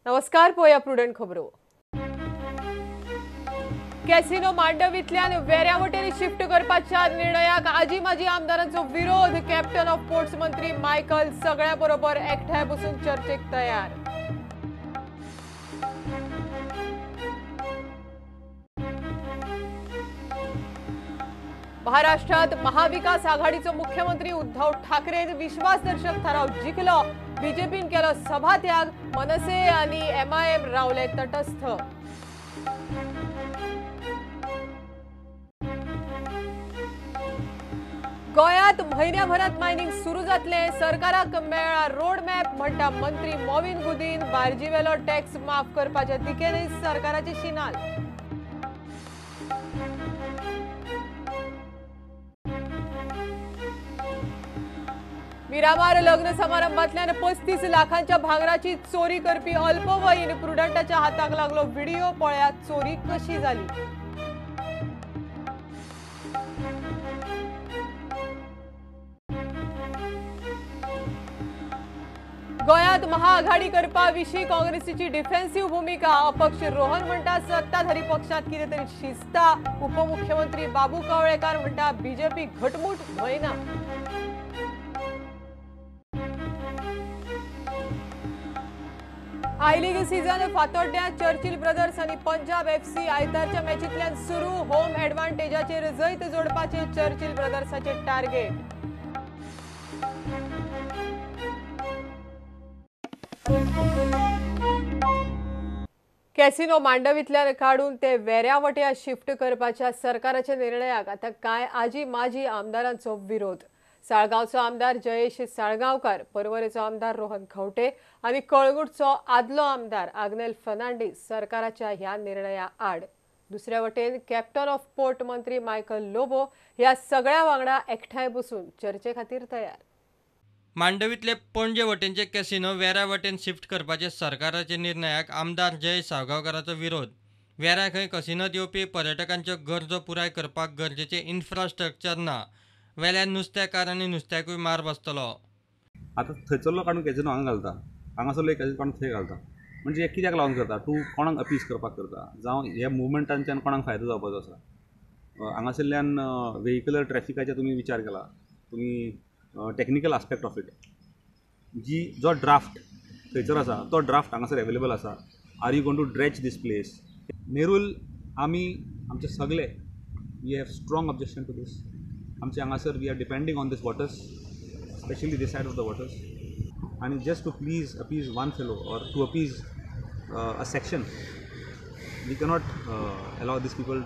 नमस्कार, पोया प्रुडंट खबरो। कॅसिनो मांडवींतल्यान वेऱ्यावटेन शिफ्ट करपाच्या निर्णयाक आजी माजी आमदारांचो विरोध। कॅप्टन ऑफ पोर्ट्स मंत्री मायकल सगळ्या बरोबर एकठांय बसून चर्चेक तयार। महाराष्ट्रात महाविकास आघाडीचो मुख्यमंत्री उद्धव ठाकरेन विश्वासदर्शक ठराव जिखलो। बीजेपीन केलो सभात्याग। मनसे आणि एमआयएम रावले तटस्थ। गोयात महिन्याभरात मायनिंग सुरू जातले। सरकाराक मेळ्ळा रोड मॅप म्हणटा मंत्री मोविन गुदीन। बार्जीवेलो टॅक्स माफ करपाच्या दिकेन सरकाराची शिनाल। मिरामार लग्न समारंभातल्यान 35 लाखांच्या भांगराची चोरी करपी अल्पवयीन प्रुडंटाच्या हाताक लागलो व्हिडिओ। पळयात चोरी कशी झाली। गोयात महाआघाडी करपा विशीं काँग्रेसीची डिफेन्सिव्ह भूमिका। अपक्ष रोहन म्हणटा सत्ताधारी पक्षात कितें तरी शिस्ता। उपमुख्यमंत्री बाबू कवळेकार म्हणटा बीजेपी घटमूट भयना। आय लीग सीझन फातोड्ड्या। चर्चिल ब्रदर्स आणि पंजाब एफसी आयतारच्या मॅचींतल्यान सुरू। होम एडवांटेजाचेर जैत जोडपाचे चर्चिल ब्रदर्साचे टार्गेट। कॅसिनो मांडवींतल्यान काढून ते वेऱ्यावट्या शिफ्ट करपाच्या सरकाराच्या निर्णयाक आता कांय आजी माजी आमदारांचो विरोध। साळगांवचो आमदार जयेश साळगांवकार, पर्वरेचो आमदार रोहन खंवटे आणि कळंगूटचो आदलो आमदार आग्नेल फर्नांडीस सरकाराच्या ह्या निर्णया आड। दुसऱ्या वटेन कॅप्टन ऑफ पोर्ट मंत्री मायकल लोबो ह्या सगळ्या वांगडा एकठांय बसून चर्चे खातीर तयार। मांडवींतले पणजे वटेनचे कॅसिनो वेऱ्या वटेन शिफ्ट करपाचे सरकाराचे निर्णयाक आमदार जयेश साळगांवकाराचो विरोध। वेऱ्या खंय कॅसिनोत येवपी पर्यटकांच्यो गरजो पुराय करपाक गरजेचे इन्फ्रास्ट्रक्चर ना। वेल्यान नुस्तेकार आनी नुस्त्याकूय मार बसतलो। आतां थंयसरलो काडून कॅसिनो हांगा घालता, हांगासरलो एक कॅसिनो काडून थंय घालता। म्हणजे हे कित्याक लागून करता? तूं कोणाक अपीस करपाक करता, जावं ह्या मुवमेंटांच्यान कोणाक फायदो जावपाचो आसा? हांगासरल्यान व्हेहिक्युलर ट्रॅफिकाचे तुमी विचार केला, तुमी टॅक्निकल आस्पेक्ट ऑफ इट जो ड्राफ्ट थंयसर आसा तो ड्राफ्ट हांगासर एवेलेबल आसा। Are you going to dredge this place? Nerul आमी आमचे सगळे we have strong objection to this. आमचे हांगासर we are depending on these waters, specially this side of the waters, आनी just to please appease one fellow or two appease a section we cannot allow these people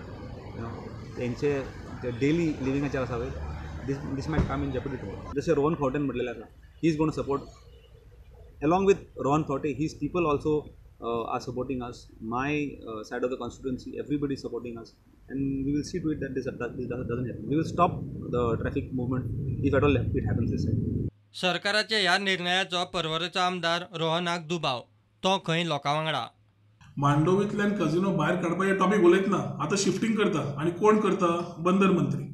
तेंचे daily लिविंगाचेर आसा पळय दिस might come in jeopardy tomorrow. जशें रोहन खंवटेन म्हटलेलें आसा, he is going to support along with Rohan Khaunte his people also are supporting us. My side of the constituency, everybody is supporting us, and we will see to it that this doesn't happen. We will stop the traffic movement if at all it happens this side. सरकाराच्या ह्या निर्णयाचो पर्वरेचो आमदार रोहनाक दुबाव। तो खंय लोकां वांगडा मांडवींतल्यान casino भायर काडपाचें टॉपिक उलयतना आतां शिफ्टिंग करता आनी कोण करता? बंदर मंत्री।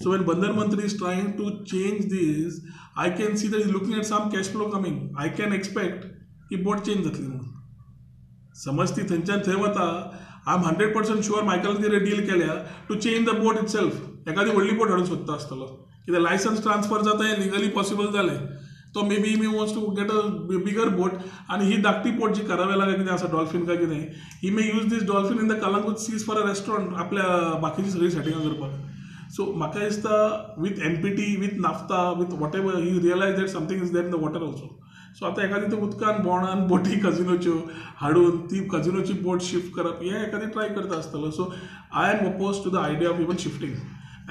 So when Bandar Mantri is trying to change this, I can see that he's looking at some cash flow coming. I can expect की बोट चेंज जातली म्हणून। समज ती थंयच्यान थंय वता, आय एम 100% शुअर मायकल कितें डील केल्या to change the boat itself. एखादी व्हडली बोट हाडून सोदता आसतलो, कितें लायसन्स ट्रान्सफर जाता हें लिगली पॉसिबल जालें तो maybe me wants to get a bigger boat, आनी ही धाकटी बोट जी करावेला काय कितें आसा डॉल्फिन काय कितें, he may use this dolphin in the Calangute seas for a restaurant आपल्या बाकीची सगळी सेटिंगां करपाक। सो म्हाका दिसता with NPT, with naphtha, with whatever he realise that something is there in the water also. So आतां एखादी ते उदकान बोणान बोटी कॅसिनोच्यो हाडून ती कॅसिनोची बोट शिफ्ट करप हें एखादी ट्राय करता आसतलो। So I am oppose to the idea of even shifting,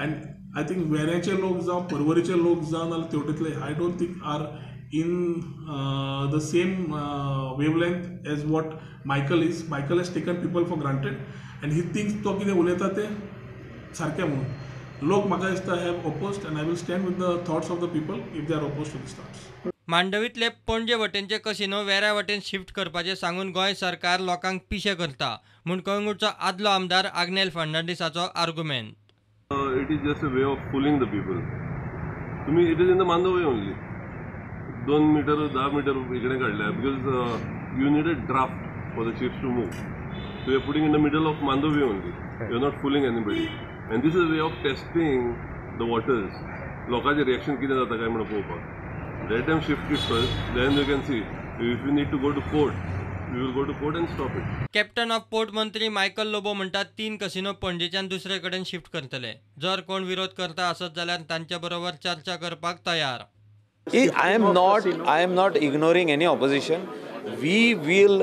and I think वेऱ्याचे लोक जावं पर्वरीचे लोक जावं नाल्यार तेवटेतले I don't think are in the same wavelength as what Michael is. Michael has taken people for granted and he thinks तो कितें उलयता तें सारकें म्हणून। लोक म्हाका दिसता have opposed and I will stand with the thoughts of the people if they R oppose to these thoughts. मांडवींतले पणजे वटेनचे कॅसिनो वेऱ्या वटेन शिफ्ट करपाचे सांगून गोंय सरकार लोकांक पिशे करता म्हूण कळंगूटचो आदलो आमदार आग्नेल फर्नांडीसाचो argument. It is just a way of fooling the people. तुम्ही it is in the Mandovi only 2 metre 10 metre इकडे काढल्या because you need a draft for the ships to move. So you're putting in the middle of Mandovi only. You're not fooling anybody. And this is a way of testing the waters. लोकांचे reaction कितें जाता काय म्हणून पळोवपाक. Let them shift it first, then you can see. If you need to go to court, we will go to court and stop it. Captain of port मंत्री Michael Lobo म्हणटात 3 casino पणजेच्यान दुसरे कडेन शिफ्ट करतले. जर कोण विरोध करता आसत जाल्यार तांच्या बरोबर चर्चा करपाक तयार. I am not ignoring any opposition. We will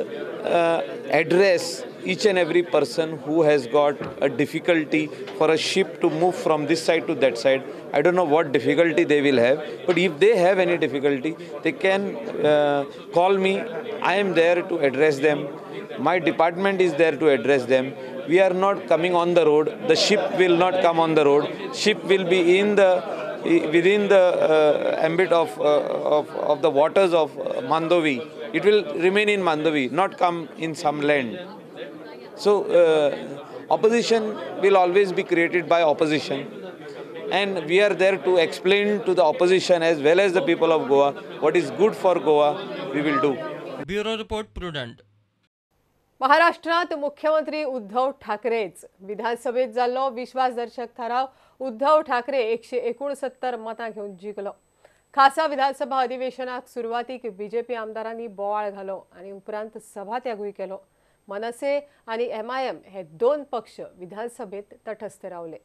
address each and every person who has got a difficulty for a ship to move from this side to that side. I don't know what difficulty they will have, but if they have any difficulty, they can call me. I am there to address them. My department is there to address them. We are not coming on the road. The ship will not come on the road. Ship will be within the ambit of the waters of Mandovi. It will remain in Mandovi, not come in some land. So opposition will always be created by opposition, and we are there to explain to the opposition as well as the people of Goa what is good for Goa. We will do. Bureau report prudent. महाराष्ट्रात मुख्यमंत्री उद्धव ठाकरेच. विधानसभेत जाल्लो विश्वासदर्शक ठराव उद्धव ठाकरे 169 मतां घेवन जिखलो. खासा विधानसभा अधिवेशनाक सुरवातीक बीजेपी आमदारांनी बोवाळ घालो आणि उपरांत सभात्यागूय केलो. मनसे आणि MIM हे 2 पक्ष विधानसभेत तटस्थ रावले.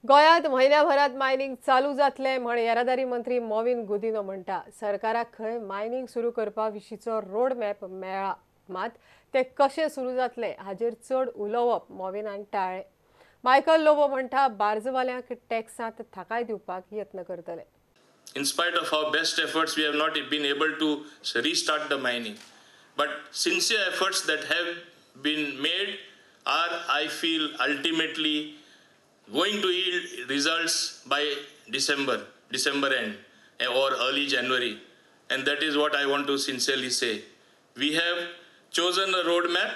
गोंयांत म्हयन्याभरात मायनिंग चालू जातले म्हण येरादारी मंत्री मोविन गुदिनो म्हणटा. सरकाराक खंय मायनिंग सुरू करपा विशींचो रोड मॅप मेळ्ळा, मात ते कशें सुरू जातले हाचेर चड उलोवप मोविनान टाळ्ळें. मायकल लोबो म्हणटा बार्जवाल्यांक टॅक्सांत थाकाय दिवपाक यत्न करतले. In spite of our best efforts, we have not been able to restart the mining. But sincere efforts that have been made are, I feel, ultimately going to yield results by December end or early January. And that is what I want to sincerely say. We have chosen a roadmap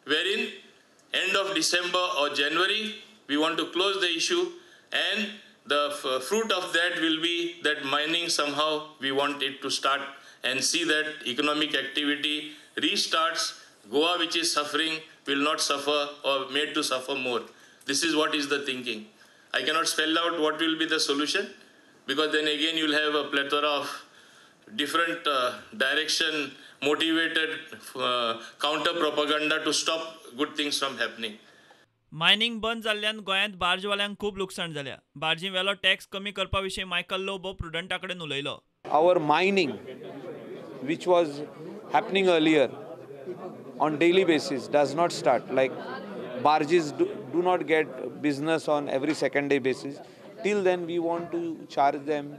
wherein end of December or January, we want to close the issue, and the fruit of that will be that mining somehow we want it to start and see that economic activity restarts. Goa, which is suffering, will not suffer or made to suffer more. This is what is the thinking. I cannot spell out what will be the solution, because then again you'll have a plethora of different direction motivated counter propaganda to stop good things from happening. Mining बंद जाल्ल्यान गोंयांत बार्जवाल्यांक खूब लुकसाण जाल्या. बार्जी वेलो tax कमी करपा विशीं मायकल लोबो प्रुडंटा कडेन उलयलो. Our mining, which was happening earlier on daily basis, does not start. Like barges do not get business on every second day basis. Till then, we want to charge them.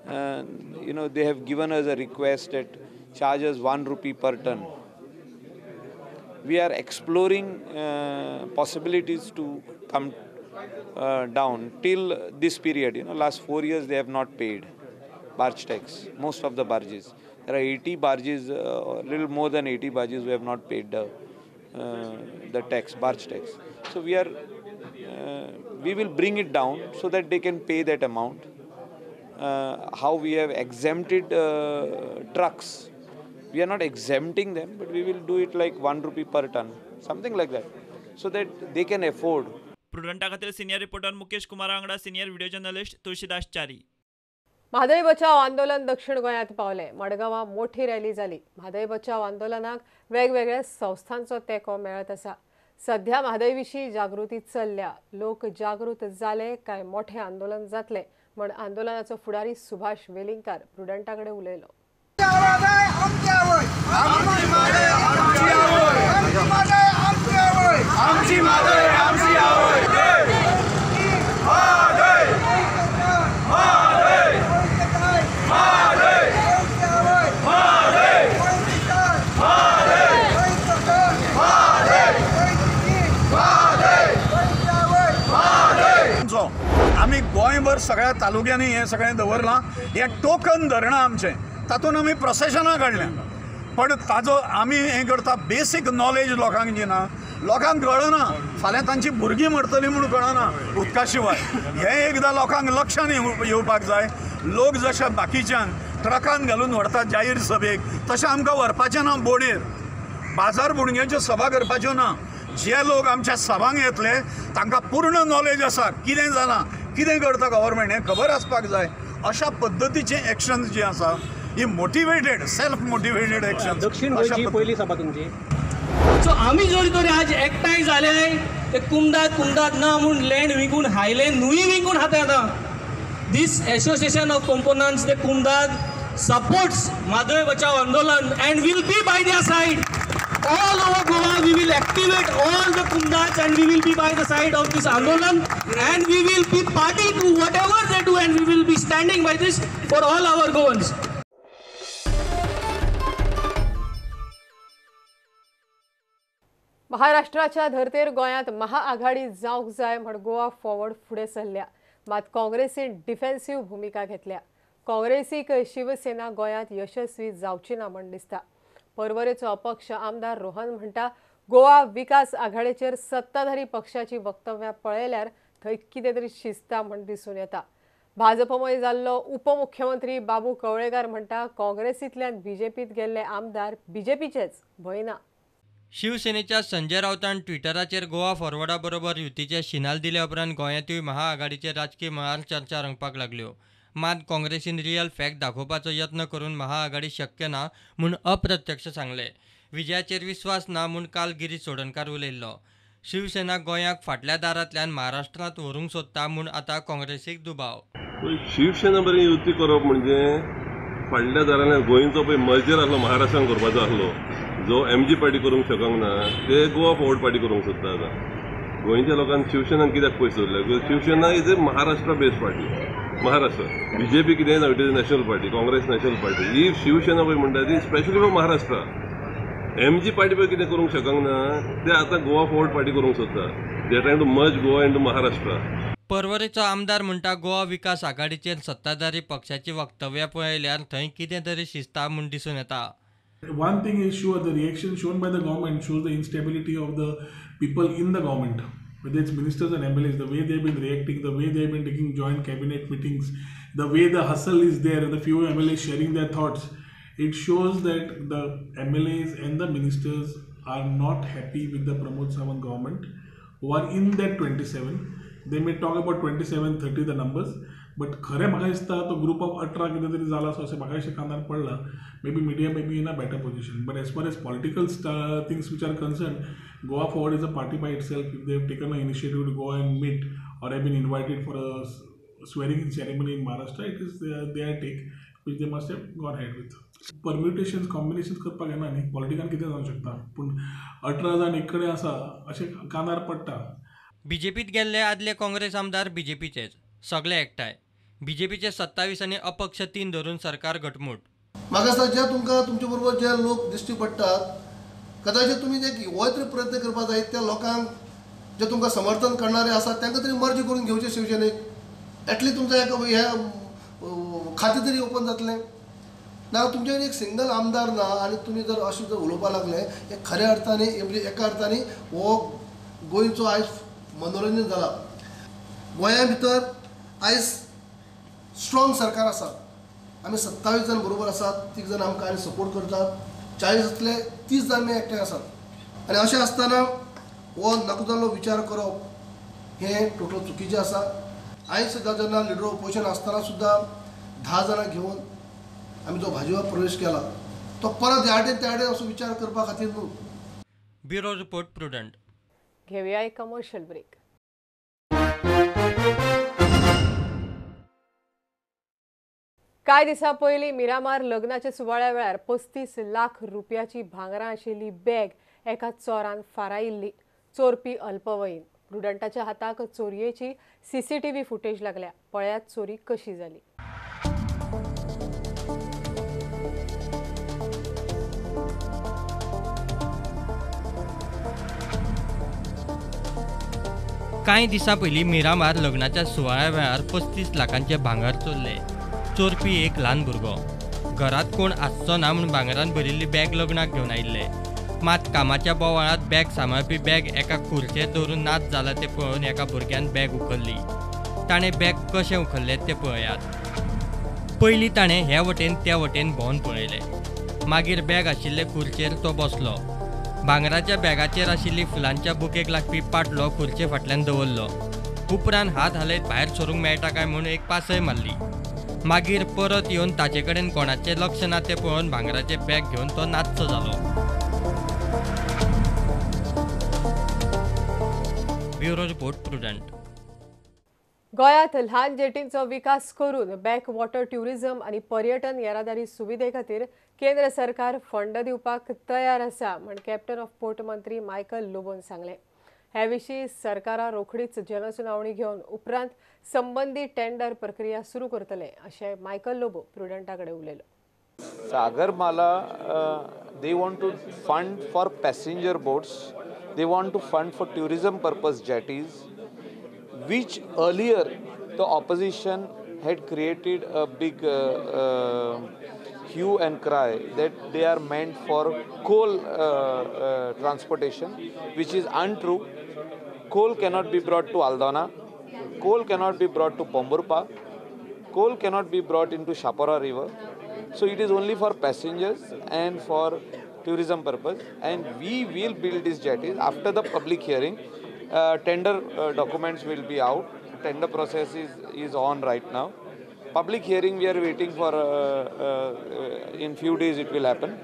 They have given us a request that charge us 1 rupee per ton. We are exploring possibilities to come down till this period. Last 4 years they have not paid barge tax, most of the barges. There are 80 barges, a little more than 80 barges who have not paid the tax, barge tax. So we will bring it down so that they can pay that amount. How we have exempted trucks. We are not exempting them, but we will do it like 1 rupee per ton, something like that, so that they can afford. प्रुडंटा खातीर senior reporter Mukesh Kumara वांगडा senior video journalist Tulshidas Chari. Mhadei बचाव आंदोलन दक्षिण गोंयांत पावले. मडगांवां मोठी rally जाली. म्हादय बचाव आंदोलनाक वेगवेगळ्या संस्थांचो तेंको मेळत आसा. सध्या म्हादय विशीं जागृती चल्ल्या. लोक जागृत जाले काय मोठे आंदोलन जातले म्हण आंदोलनाचो फुडारी सुभाष वेलिंगकार प्रुडंटा कडेन उलयलो. आम्ही गोंयभर सगळ्या तालुक्यांनी हे सगळें दवरलां. हे टोकन धरणां आमचें, तातूंत आमी प्रोसेशनां काडल्या. पण ताजो आमी हें करता बेसीक नॉलेज लोकांक दिना. लोकांक कळना, फाल्यां तांची भुरगीं मरतलीं म्हणून कळना उदका शिवाय. हें एकदां लोकांक लक्षांत येवपाक जाय. लोक जशे बाकीच्यांक ट्रकान घालून व्हरतात जाहीर सभेक, तशें आमकां व्हरपाचें ना बोडेर. बाजारबुणग्यांच्यो सभा करपाच्यो ना. जे लोक आमच्या सभांक येतले तांकां पूर्ण नॉलेज आसा कितें जालां, कितें करता गव्हर्मेंट हें खबर आसपाक जाय. अशा पद्दतीचे एक्शन्स जे आसा ही मोटिवेटेड, सेल्फ मोटिवेटेड एक्शन. दक्षिण गोंयची पयली सभा तुमची. सो आमी जर तर आज एकठांय जाले ते कुंदात ना म्हूण लँड विकून हायले न्हूय विकून हाताळटा. दीस एसोसिएशन ऑफ कंपोनंट्स ते कुंदात सपोर्ट्स म्हादय बचाव आंदोलन end will be bye their side. All over Goa, we will activate all the Kundats and we will be by the side of this Andolan and we will be party to whatever they do and we will be standing by this for all our Goans. महाराष्ट्राच्या धर्तेर गोंयांत महाआघाडी जावंक जाय म्हण Goa forward फुडें सरल्या. मात काँग्रेसीन defensive भुमिका घेतल्या. काँग्रेसीक शिवसेना गोंयांत यशस्वी जावची ना म्हण दिसता. पर्वरेचो अपक्ष आमदार रोहन म्हणटा गोवा विकास आघाडीचेर सत्ताधारी पक्षाची वक्तव्यां पळयल्यार थंय कितें तरी शिस्ता म्हण दिसून येता. भाजपमय जाल्लो उपमुख्यमंत्री बाबू कवळेकार म्हणटा काँग्रेसींतल्यान बीजेपीत गेल्ले आमदार बीजेपीचेच भंय ना. शिवसेनेच्या संजय रावतान ट्विटराचेर गोवा फॉरवर्डा बरोबर युतीचे शिनाल दिले उपरांत गोंयांतूय महाआघाडीचे राजकीय मळार चर्चा रंगपाक लागल्यो. मात काँग्रेसीन रियल फॅक्ट दाखोवपाचो यत्न करून महाआघाडी शक्य ना म्हूण अप्रत्यक्ष सांगले. विजयाचेर विस्वास ना म्हूण काल गिरीश चोडणकार उलयल्लो. शिवसेना गोंयाक फाटल्या दारांतल्यान महाराष्ट्रांत व्हरूंक सोदता म्हूण आतां काँग्रेसीक दुबाव. शिवसेना बरी युती करप म्हणजे फाटल्या दारांतल्यान गोंयचो पळय मर्जर आसलो महाराष्ट्रान करपाचो आसलो जो MG पार्टी करूंक शकूंक ना ते गोवा फॉरवर्ड पार्टी करूंक सोदता. आतां गोंयच्या लोकांक शिवसेनाक कित्याक पयस दवरल्या? Shivsena is a Maharashtra based party. Maharashtra BJP कितें ना, it is national party, Congress national party. ही शिवसेना पळय म्हणटा ती specially for Maharashtra. MG party पळय कितें करूंक शकूंक ना ते आतां गोवा फॉरवर्ड पार्टी करूंक सोदता. They are trying to merge Goa into Maharashtra. पर्वरेचो आमदार म्हणटा गोवा विकास आघाडीचेर सत्ताधारी पक्षाची वक्तव्यां पळयल्यार थंय कितें तरी शिस्ता म्हूण दिसून येता. One thing is sure, the reaction shown by the government shows the instability of the people in the government, whether it's ministers and MLAs, the way they've been reacting, the way they've been taking joint cabinet meetings, the way the hustle is there, and the few MLAs sharing their thoughts. It shows that the MLAs and the ministers are not happy with the Pramod Sawant government, who are in that 27. They may talk about 27, 30 the numbers, but खरें म्हाका दिसता तो group of 18 कितें तरी जाला असो अशें म्हाका अशें कानार पडला. Maybe media may be in a better position, but as far as political things which are concerned, Goa Forward is a party by itself. If they have taken an initiative to go and meet or have been invited for a swearing-in ceremony in Maharashtra, it is their take, which they must have gone ahead with. Permutations, combinations करपाक येना न्ही, पॉलिटिकान कितें जावंक शकता, पूण 18 जाण एक कडेन आसा अशें कानार पडटा. बीजेपीत गेल्ले आदले काँग्रेस आमदार बीजेपीचेच सगळे एकठांय. बीजेपीचे 27 आनी अपक्ष 3 धरून सरकार घटमूट. म्हाका दिसता जे तुमकां तुमचे बरोबर जे लोक दिश्टी पडटात कदाचित तुमी जे हो तरी प्रयत्न करपाक जाय त्या लोकांक जे तुमकां समर्थन करणारे आसात तांकां तरी मर्ज करून घेवचें शिवसेनेक. एटलीस्ट तुमचें हे खातें तरी ओपन जातलें ना. तुमचे एक सिंगल आमदार ना आनी तुमी जर अशें जर उलोवपाक लागले हे खऱ्या अर्थांनी म्हणजे एका अर्थांनी हो गोंयचो आयज मनोरंजन जाला. गोंया भितर आयज स्ट्रॉंग सरकार आसा. आमी 27 जाण बरोबर आसात, 30 जाण आमकां आनी सपोर्ट करतात, 40तले 30 जाण आमी एकठांय आसात. आनी अशें आसतना हो नाका जाल्लो विचार करप हें टोटल चुकीचें आसा. आयज सुद्दां जेन्ना लिडर ऑपोजिशन आसतना सुद्दां 10 जाणां घेवन आमी जो भाजपात प्रवेश केला तो परत ह्या वाटेन त्या वाटेन असो विचार करपा खातीर न्हू. Bureau report prudent. घेवया एक कमर्शियल ब्रेक. कांय दिसा पयलीं मिरामार लग्नाच्या सुवाळ्या वेळार 35 लाख रुपयाची भांगरां आशिल्ली बॅग एका चोरान फारायिल्ली. चोरपी अल्पवयीन. प्रुडंटाच्या हाताक चोरयेची CCTV फुटेज लागल्या. पळयात चोरी कशी जाली. कांय दिसा पयलीं मिरामार लग्नाच्या सुवाळ्या वेळार 35 लाखांचे भांगर चोरले. चोरपी एक ल्हान भुरगो. घरात कोण आसचो ना म्हूण भांगरान भरिल्ली बॅग लग्नाक घेवन आयिल्ले. मात कामाच्या बोवाळांत बॅग सांबाळपी बॅग एका खुर्चेर दवरून नाच जाला तें पळोवन एका भुरग्यान बॅग उखल्ली. ताणें बॅग कशें उखल्लें तें पळयात. पयलीं ताणें हे वटेन त्या वटेन भोंवन पळयलें. मागीर बॅग आशिल्ले खुर्चेर तो बसलो. भांगराच्या बॅगाचेर आशिल्ली फुलांच्या बुकेक लागपी पाटलो खुर्चे फाटल्यान दवरलो. उपरांत हात हालयत भायर सरूंक मेळटा काय म्हूण एक पासय मारली. मागीर परत येवन ताचे कडेन कोणाचें लक्ष ना तें पळोवन भांगराचे बॅग घेवन तो नाच्चो जालो. Bureau report prudent. गोंयांत ल्हान जेटींचो विकास करून बॅक वॉटर ट्युरिझम आनी पर्यटन येरादारी सुविधे खातीर केंद्र सरकार फंड दिवपाक तयार आसा म्हण कॅप्टन ऑफ पोर्ट मंत्री मायकल लोबोन सांगलें. हे विशीं सरकारान रोखडीच जनसुनावणी घेवन उपरांत संबंदीत टेंडर प्रक्रिया सुरू करतले अशें मायकल लोबो प्रुडंटा कडेन उलयलो. Sagarmala, they want to fund for passenger boats, they want to fund for tourism purpose jetties, which earlier the opposition had created a big hue and cry that they are meant for coal transportation, which is untrue. Coal cannot be brought to Aldana, coal cannot be brought to Pomburpa, coal cannot be brought into Shapora river. So it is only for passengers and for tourism purpose, and we will build these jetties after the public hearing. Tender documents will be out. Tender process is on right now. Public hearing we are waiting for. In few days it will happen.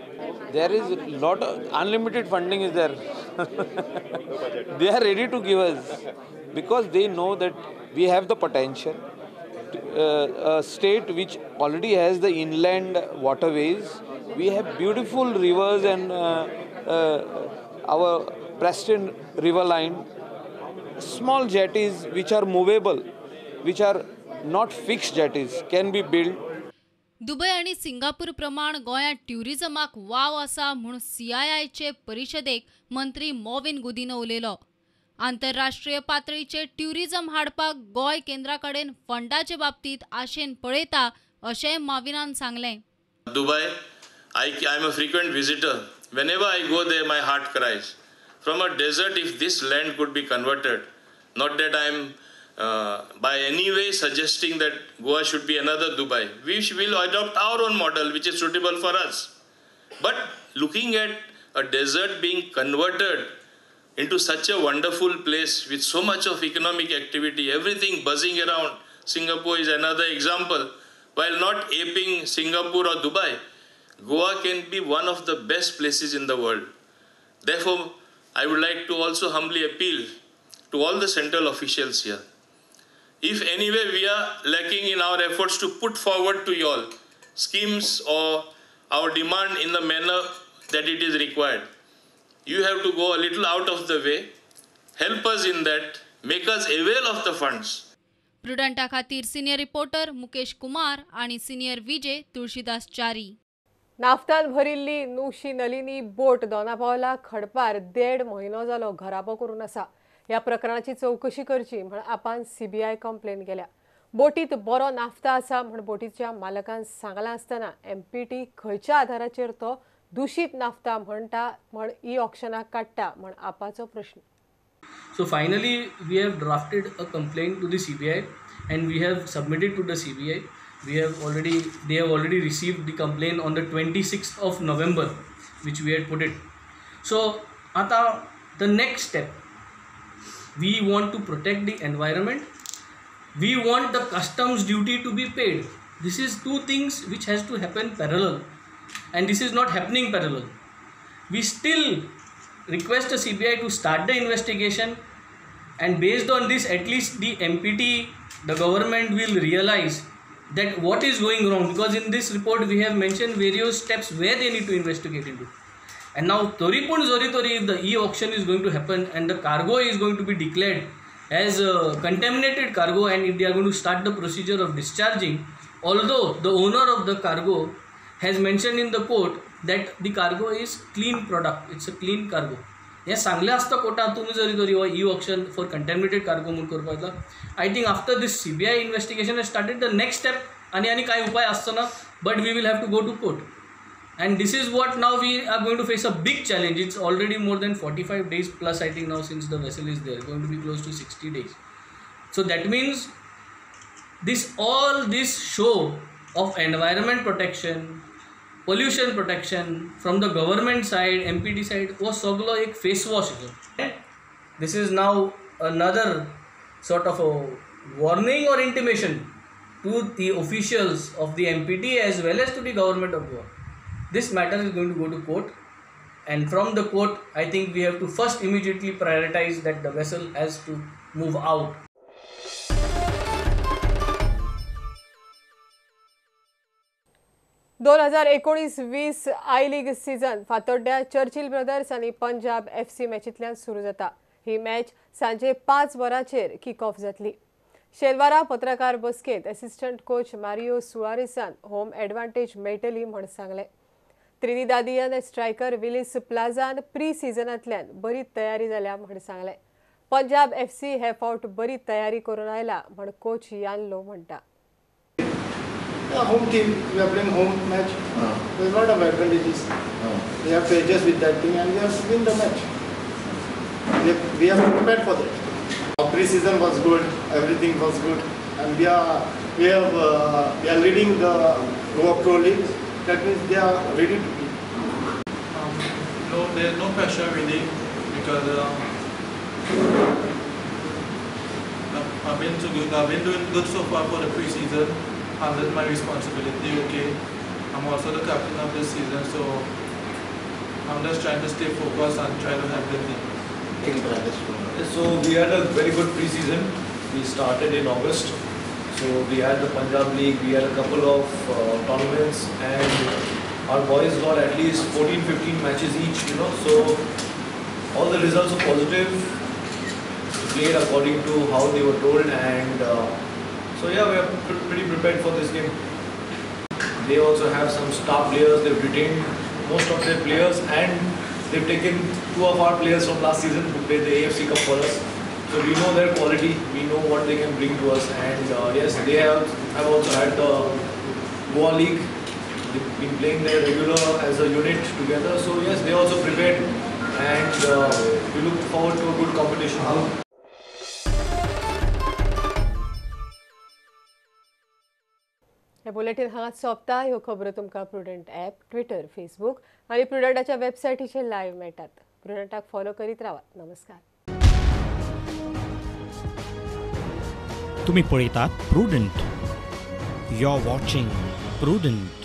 There is a lot of unlimited funding is there. They are ready to give us because they know that we have the potential. A state which already has the inland waterways, we have beautiful rivers and our pristine river line, small jetties which are movable, which are not fixed jetties, can be built. Dubai आणि Singapore प्रमाण गोंयांत ट्युरिझमाक wow आसा म्हूण CIIचे परिशदेक मंत्री मॉविन गुदिनो उलयलो. आंतरराष्ट्रीय पातळीचेर tourism हाडपाक गोंय केंद्रा कडेन फंडाचे बाबतींत आशेन पळयता अशेंय मॉविनान सांगलें. Dubai, I'm a frequent visitor. Whenever I go there, my heart cries. From a desert, if this land could be converted, not that I'm by any way suggesting that Goa should be another Dubai. We will adopt our own model which is suitable for us. But looking at a desert being converted into such a wonderful place with so much of economic activity, everything buzzing around, Singapore is another example. While not aping Singapore or Dubai, Goa can be one of the best places in the world. Therefore, I would like to also humbly appeal to all the central officials here. If anyway we are lacking in our efforts to put forward to you all schemes or our demand in the manner that it is required, you have to go a little out of the way, help us in that, make us avail of the funds. प्रुडंटा खातीर senior reporter Mukesh Kumar आणि senior विजय तुळशीदास चारी. नाफ्तान भरिल्ली नुशी नलिनी बोट दोनापावला खडपार 1.5 म्हयनो जालो घराबो करून आसा. ह्या प्रकरणाची चौकशी करची म्हण आपान CBI कंप्लेन केल्या. बोटीत बरो नाफ्ता आसा म्हण बोटीच्या मालकान सांगला आसतना MPT खंयच्या आधाराचेर तो दूषित नाफ्ता म्हणटा म्हण ऑक्शनाक काडटा म्हण आपाचो प्रश्न. So finally we have drafted a complaint to the CBI and we have submitted to the CBI. They have already received the complaint on the 26th of November, which we had put it. So ata the next step, we want to protect the environment. We want the customs duty to be paid. This is two things which has to happen parallel, and this is not happening parallel. We still request the CBI to start the investigation, and based on this, at least the MPT, the government will realize that what is going wrong, because in this report we have mentioned various steps where they need to investigate into. And now Toripun Zoritori, if the e-auction is going to happen and the cargo is going to be declared as a contaminated cargo, and if they are going to start the procedure of discharging, although the owner of the cargo has mentioned in the court that the cargo is clean product, it's a clean cargo. हे सांगले असता कोर्टात तुम्ही जरी तरी e-auction for contaminated cargo म्हणून करपाक. I think after this CBI investigation has started, the next step आणि काय उपाय असतो, but we will have to go to court. And this is what now we are going to face a big challenge. It's already more than 45 days plus, I think now, since the vessel is there, going to be close to 60 days. So that means all this show of environment protection, pollution protection from the government side MPT side हो सगळो एक face wash this is now another sort of a warning or intimation to the officials of the MPT as well as to the government of Goa. This matter is going to go to court, and from the court I think we have to first immediately prioritize that the vessel has to move out. दोन 2019-20 I league season फातोड्ड्या Churchill Brothers आनी Punjab FC मॅचींतल्यान सुरू जाता. ही match सांजे 5 वरांचेर kick off जातली. शेनवारा पत्रकार बसकेंत असिस्टंट कोच मारियो सुआरेसान होम एडवांटेज मेळटली म्हण सांगलें. त्रिनिदादियन स्ट्रायकर विलिस प्लाझान प्री सिजनांतल्यान बरी तयारी जाल्या म्हण सांगलें. पंजाब FC हे फावट बरी तयारी करून आयला म्हण कोच यानलो म्हणटा. Home team, we are playing home match. There is a lot of advantages. We have to adjust with that team and we have to win the match. We are prepared for that. Our pre-season was good, everything was good, and we are leading the Goa Pro League. That means they are ready to play. No, there is no pressure really because I've been doing good so far for the pre-season. And that's my responsibility. Okay, I'm also the captain of this season, so I'm just trying to stay focused and try to help the team. So we had a very good pre-season. We started in August. So we had the Punjab League, we had a couple of tournaments, and our boys got at least 14-15 matches each, you know. So all the results are positive. We played according to how they were told, and so yeah, we are pretty prepared for this game. They also have some star players. They've retained most of their players, and they've taken 2 of our players from last season to play the AFC Cup for us. So we know their quality. We know what they can bring to us. And yes, they have also had the Goa League. They've been playing there regular as a unit together. So yes, they also prepared, and we look forward to a good competition. हे bulletin हांगा सोंपता. ह्यो खबरो तुमकां prudent app, Twitter, Facebook आनी प्रुडंटाच्या वेबसायटीचेर live मेळटात. प्रुडंटाक follow करीत रावात. नमस्कार. तुम्ही पळयतात Prudent. You are watching prudent.